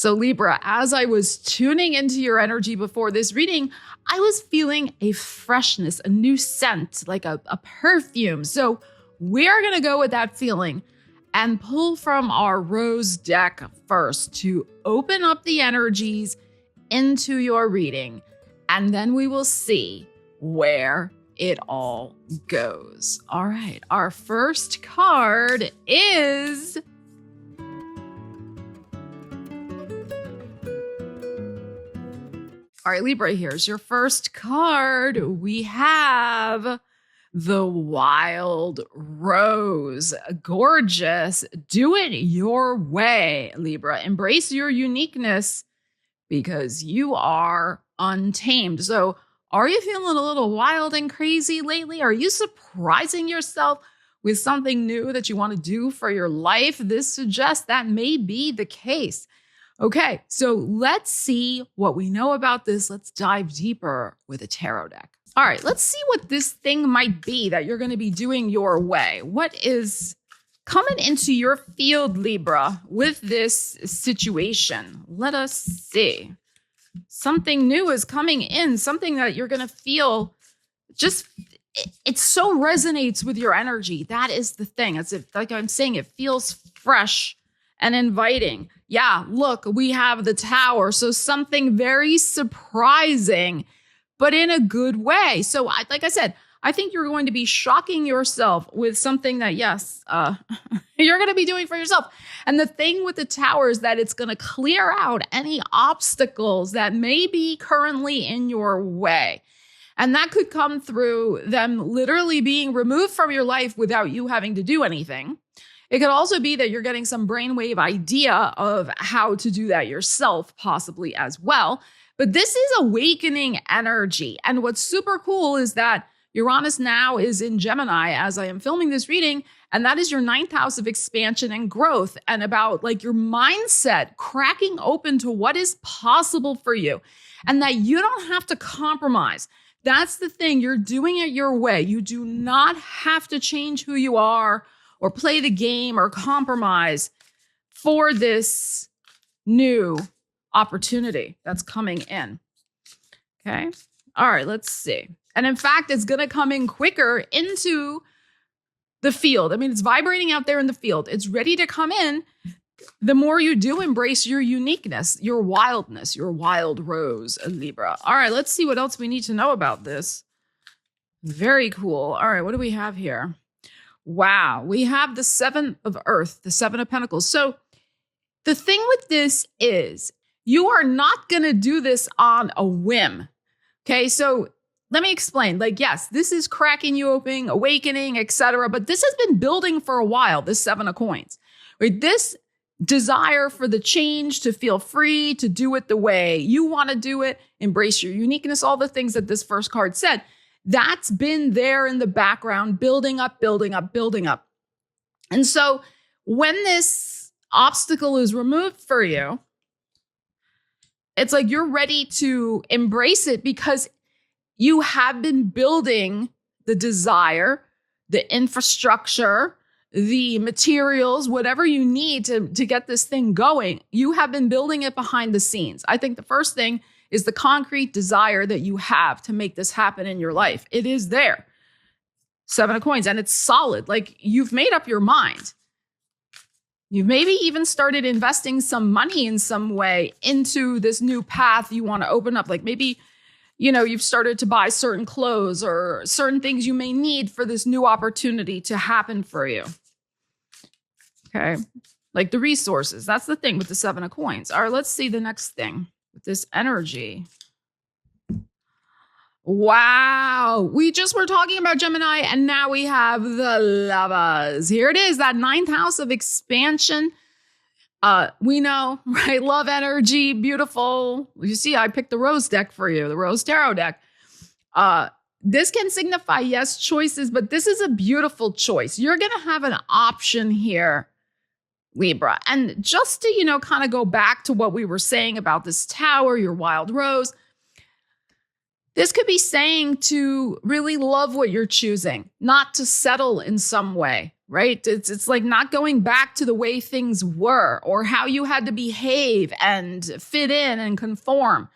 So Libra, as I was tuning into your energy before this reading, I was feeling a freshness, a new scent, like a perfume. So we're going to go with that feeling and pull from our rose deck first to open up the energies into your reading. And then we will see where it all goes. All right, our first card is... All right, Libra, here's your first card. We have the Wild Rose. Gorgeous. Do it your way, Libra. Embrace your uniqueness because you are untamed. So are you feeling a little wild and crazy lately? Are you surprising yourself with something new that you want to do for your life? This suggests that may be the case. Okay, so let's see what we know about this. Let's dive deeper with a tarot deck. All right, let's see what this thing might be that you're going to be doing your way. What is coming into your field, Libra, with this situation? Let us see. Something new is coming in, something that you're going to feel just, it so resonates with your energy. That is the thing. As if, like I'm saying, it feels fresh and inviting. Yeah, look, we have the Tower. So something very surprising, but in a good way. So like I said, I think you're going to be shocking yourself with something that, yes, you're going to be doing for yourself. And the thing with the Tower is that it's going to clear out any obstacles that may be currently in your way. And that could come through them literally being removed from your life without you having to do anything. It could also be that you're getting some brainwave idea of how to do that yourself, possibly as well. But this is awakening energy. And what's super cool is that Uranus now is in Gemini as I am filming this reading. And that is your 9th house of expansion and growth and about like your mindset cracking open to what is possible for you and that you don't have to compromise. That's the thing. You're doing it your way. You do not have to change who you are or play the game or compromise for this new opportunity that's coming in. Okay. All right, let's see. And in fact, it's going to come in quicker into the field. I mean, it's vibrating out there in the field. It's ready to come in. The more you do embrace your uniqueness, your wildness, your wild rose, Libra. All right, let's see what else we need to know about this. Very cool. All right, what do we have here? Wow, we have the 7 of Earth, the 7 of Pentacles. So the thing with this is you are not going to do this on a whim. Okay, so let me explain. Like, yes, this is cracking you open, awakening, etc. But this has been building for a while, this 7 of Coins. Right? This desire for the change, to feel free, to do it the way you want to do it, embrace your uniqueness, all the things that this first card said. That's been there in the background, building up, building up, building up. And so when this obstacle is removed for you, it's like you're ready to embrace it because you have been building the desire, the infrastructure, the materials, whatever you need to get this thing going. You have been building it behind the scenes. I think the first thing is the concrete desire that you have to make this happen in your life. It is there. 7 of Coins, and it's solid. Like you've made up your mind. You've maybe even started investing some money in some way into this new path you want to open up. Like maybe, you know, you've started to buy certain clothes or certain things you may need for this new opportunity to happen for you. Okay. Like the resources. That's the thing with the 7 of Coins. All right, let's see the next thing. With this energy. Wow. We just were talking about Gemini and now we have the Lovers. Here it is, that 9th house of expansion. We know, right? Love energy, beautiful. You see, I picked the Rose deck for you, the Rose Tarot deck. This can signify, yes, choices, but this is a beautiful choice. You're going to have an option here, Libra. And just to, you know, kind of go back to what we were saying about this Tower, your wild rose, this could be saying to really love what you're choosing, not to settle in some way, right? It's like not going back to the way things were or how you had to behave and fit in and conform.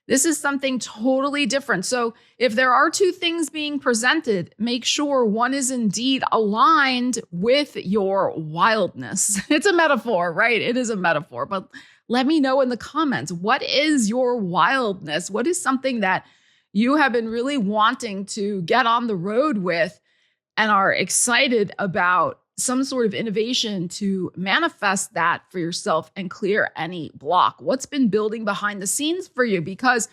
This is something totally different. So if there are two things being presented, make sure one is indeed aligned with your wildness. It's a metaphor, right? It is a metaphor, but let me know in the comments, what is your wildness? What is something that you have been really wanting to get on the road with and are excited about some sort of innovation to manifest that for yourself and clear any block? What's been building behind the scenes for you? Because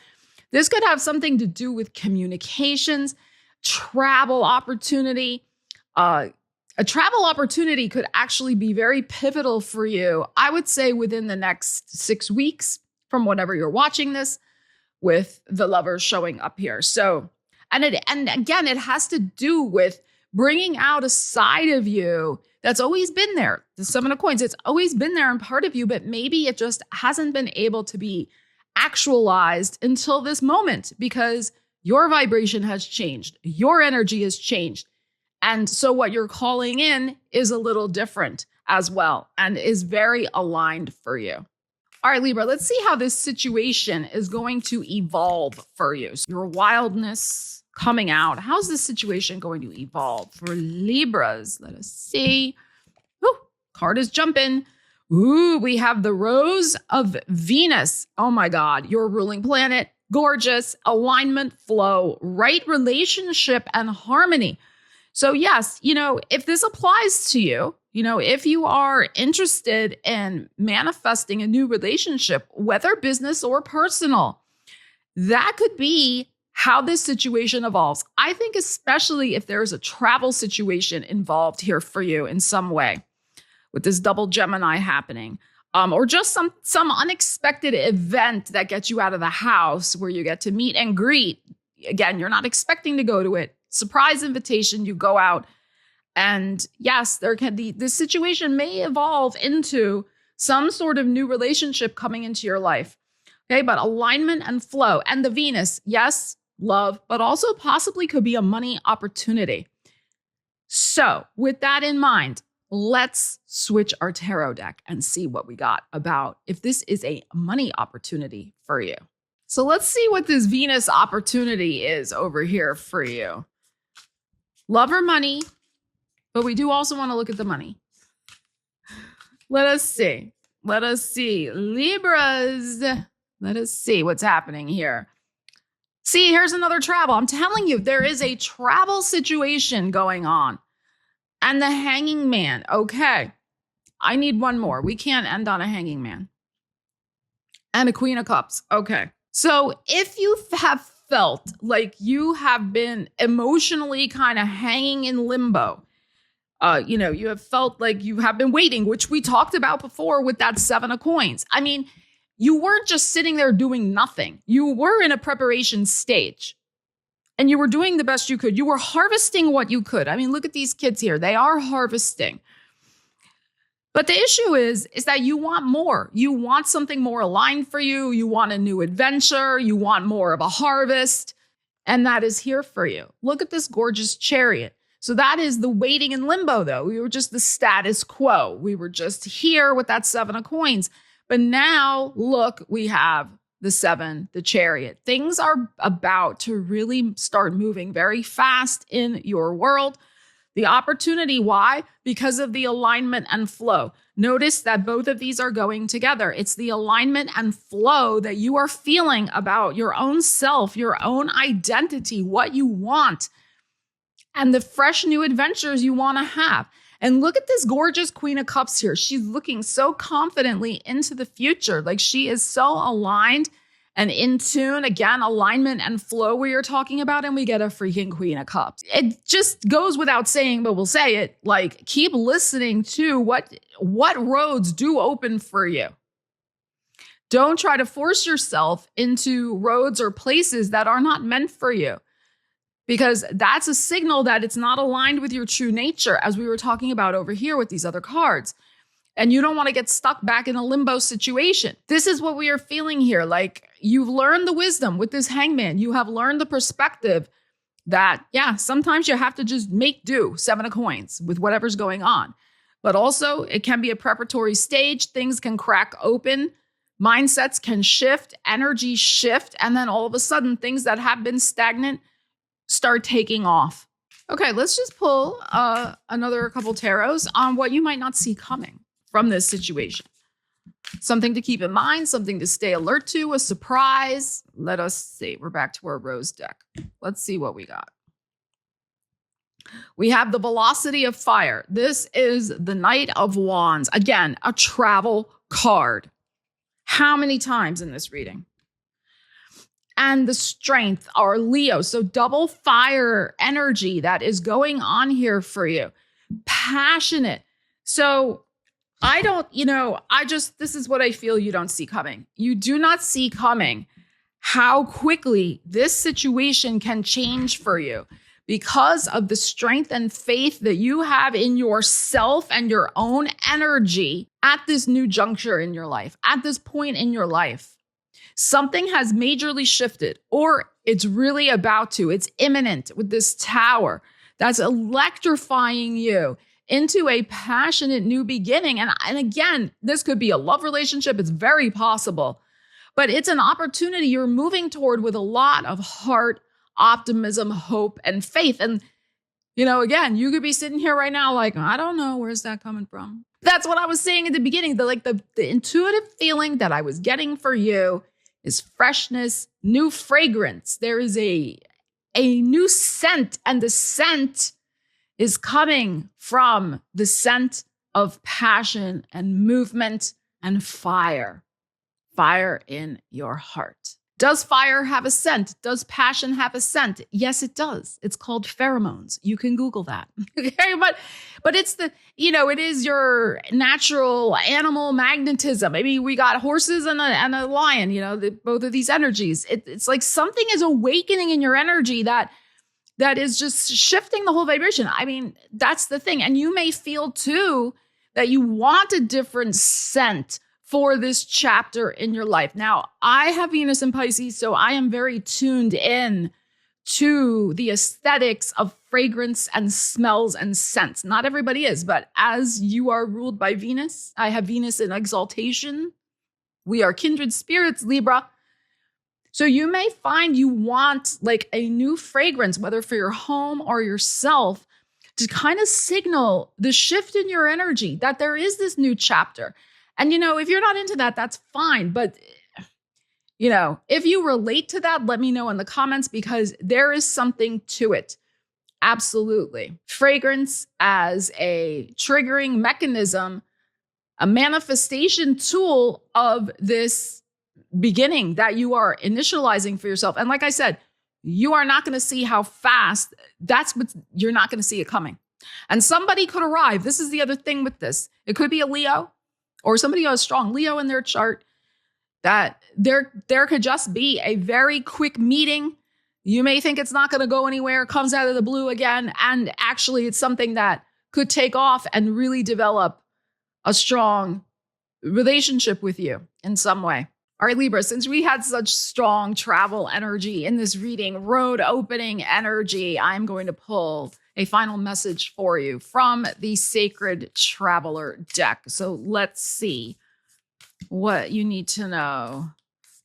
this could have something to do with communications, travel opportunity. A travel opportunity could actually be very pivotal for you, I would say, within the next 6 weeks from whenever you're watching this, with the Lovers showing up here. So, and again, it has to do with bringing out a side of you that's always been there. The Seven of Coins, it's always been there and part of you, but maybe it just hasn't been able to be actualized until this moment because your vibration has changed. Your energy has changed. And so what you're calling in is a little different as well and is very aligned for you. All right, Libra, let's see how this situation is going to evolve for you. So your wildness coming out. How's this situation going to evolve for Libras? Let us see. Ooh, card is jumping. Ooh, we have the Rose of Venus. Oh my God, your ruling planet. Gorgeous. Alignment, flow, right relationship, and harmony. So yes, if this applies to you, if you are interested in manifesting a new relationship, whether business or personal, that could be how this situation evolves. I think especially if there's a travel situation involved here for you in some way with this double Gemini happening, or just some unexpected event that gets you out of the house where you get to meet and greet. Again, you're not expecting to go to it. Surprise invitation, you go out. And yes, this situation may evolve into some sort of new relationship coming into your life. Okay, but alignment and flow and the Venus, yes, love, but also possibly could be a money opportunity. So with that in mind, let's switch our tarot deck and see what we got about if this is a money opportunity for you. So let's see what this Venus opportunity is over here for you. Love or money, but we do also want to look at the money. Let us see. Libras, let us see what's happening here. See, here's another travel. I'm telling you, there is a travel situation going on. And the Hanging Man. Okay, I need one more. We can't end on a Hanging Man. And a Queen of Cups. Okay. So if you have felt like you have been emotionally kind of hanging in limbo, you have felt like you have been waiting, which we talked about before with that Seven of Coins. I mean, you weren't just sitting there doing nothing. You were in a preparation stage and you were doing the best you could. You were harvesting what you could. I mean, look at these kids here. They are harvesting. But the issue is that you want more. You want something more aligned for you. You want a new adventure. You want more of a harvest. And that is here for you. Look at this gorgeous Chariot. So that is the waiting in limbo, though. We were just the status quo. We were just here with that Seven of Coins. But now, look, we have the Seven, the Chariot. Things are about to really start moving very fast in your world. The opportunity, why? Because of the alignment and flow. Notice that both of these are going together. It's the alignment and flow that you are feeling about your own self, your own identity, what you want, and the fresh new adventures you want to have. And look at this gorgeous Queen of Cups here. She's looking so confidently into the future. Like she is so aligned and in tune. Again, alignment and flow we are talking about, and we get a freaking Queen of Cups. It just goes without saying, but we'll say it, like keep listening to what roads do open for you. Don't try to force yourself into roads or places that are not meant for you, because that's a signal that it's not aligned with your true nature, as we were talking about over here with these other cards. And you don't want to get stuck back in a limbo situation. This is what we are feeling here. Like you've learned the wisdom with this Hangman. You have learned the perspective that, yeah, sometimes you have to just make do, 7 of coins, with whatever's going on. But also it can be a preparatory stage. Things can crack open. Mindsets can shift, energy shift. And then all of a sudden, things that have been stagnant start taking off. Okay, let's just pull another couple tarots on what you might not see coming from this situation. Something to keep in mind, something to stay alert to, a surprise. Let us see. We're back to our rose deck. Let's see what we got. We have the velocity of fire. This is the Knight of Wands. Again, a travel card. How many times in this reading? And the Strength, our Leo. So double fire energy that is going on here for you. Passionate. So this is what I feel you don't see coming. You do not see coming how quickly this situation can change for you because of the strength and faith that you have in yourself and your own energy at this new juncture in your life, at this point in your life. Something has majorly shifted, or it's really about to. It's imminent with this tower that's electrifying you into a passionate new beginning. And again, this could be a love relationship. It's very possible, but it's an opportunity you're moving toward with a lot of heart, optimism, hope, and faith. And, again, you could be sitting here right now like, I don't know, where's that coming from? That's what I was saying at the beginning. The intuitive feeling that I was getting for you is freshness, new fragrance. There is a new scent, and the scent is coming from the scent of passion and movement and fire. Fire in your heart. Does fire have a scent? Does passion have a scent? Yes, it does. It's called pheromones. You can Google that. Okay, but it's it is your natural animal magnetism. Maybe we got horses and a lion, both of these energies. It's like something is awakening in your energy that is just shifting the whole vibration. I mean, that's the thing. And you may feel too that you want a different scent for this chapter in your life. Now, I have Venus in Pisces, so I am very tuned in to the aesthetics of fragrance and smells and scents. Not everybody is, but as you are ruled by Venus, I have Venus in exaltation. We are kindred spirits, Libra. So you may find you want like a new fragrance, whether for your home or yourself, to kind of signal the shift in your energy that there is this new chapter. And, if you're not into that, that's fine. But, if you relate to that, let me know in the comments, because there is something to it. Absolutely. Fragrance as a triggering mechanism, a manifestation tool of this beginning that you are initializing for yourself. And like I said, you are not going to see how fast. You're not going to see it coming. And somebody could arrive. This is the other thing with this. It could be a Leo, or somebody who has strong Leo in their chart, that there could just be a very quick meeting. You may think it's not going to go anywhere, comes out of the blue again, and actually it's something that could take off and really develop a strong relationship with you in some way. All right, Libra, since we had such strong travel energy in this reading, road opening energy, I'm going to pull a final message for you from the Sacred Traveler deck. So let's see what you need to know.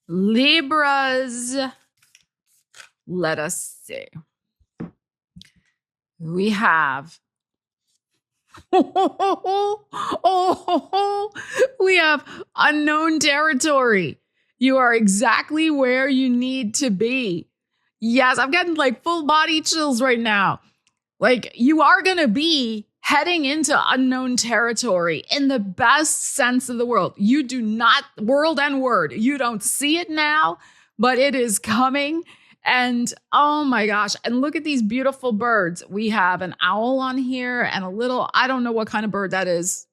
Libras, let us see. We have we have unknown territory. You are exactly where you need to be. Yes, I'm getting like full body chills right now. Like, you are going to be heading into unknown territory in the best sense of the world. You do not, world and word, you don't see it now, but it is coming. And oh my gosh. And look at these beautiful birds. We have an owl on here and I don't know what kind of bird that is.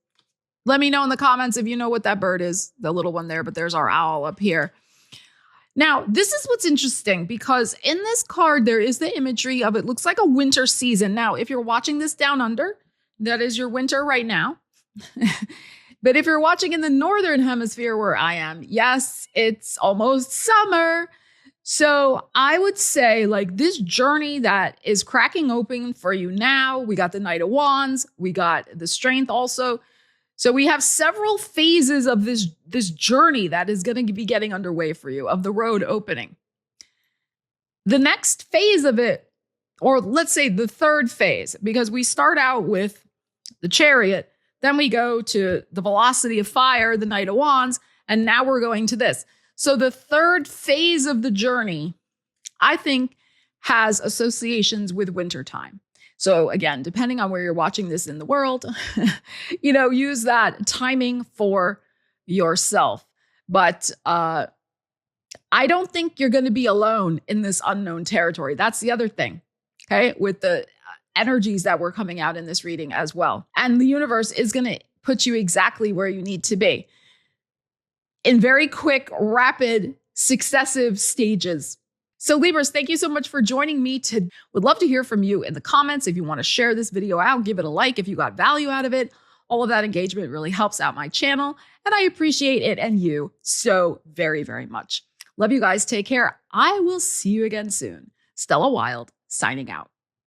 Let me know in the comments if you know what that bird is, the little one there, but there's our owl up here. Now, this is what's interesting, because in this card, there is the imagery of, it looks like a winter season. Now, if you're watching this down under, that is your winter right now. But if you're watching in the northern hemisphere where I am, yes, it's almost summer. So I would say like this journey that is cracking open for you now, we got the Knight of Wands, we got the Strength also. So we have several phases of this journey that is going to be getting underway for you, of the road opening. The next phase of it, or let's say the third phase, because we start out with the Chariot, then we go to the Velocity of Fire, the Knight of Wands, and now we're going to this. So the third phase of the journey, I think, has associations with wintertime. So again, depending on where you're watching this in the world, use that timing for yourself. But I don't think you're going to be alone in this unknown territory. That's the other thing, okay, with the energies that were coming out in this reading as well. And the universe is going to put you exactly where you need to be in very quick, rapid, successive stages. So Libras, thank you so much for joining me today. Would love to hear from you in the comments. If you want to share this video out, give it a like if you got value out of it. All of that engagement really helps out my channel, and I appreciate it and you so very, very much. Love you guys. Take care. I will see you again soon. Stella Wilde, signing out.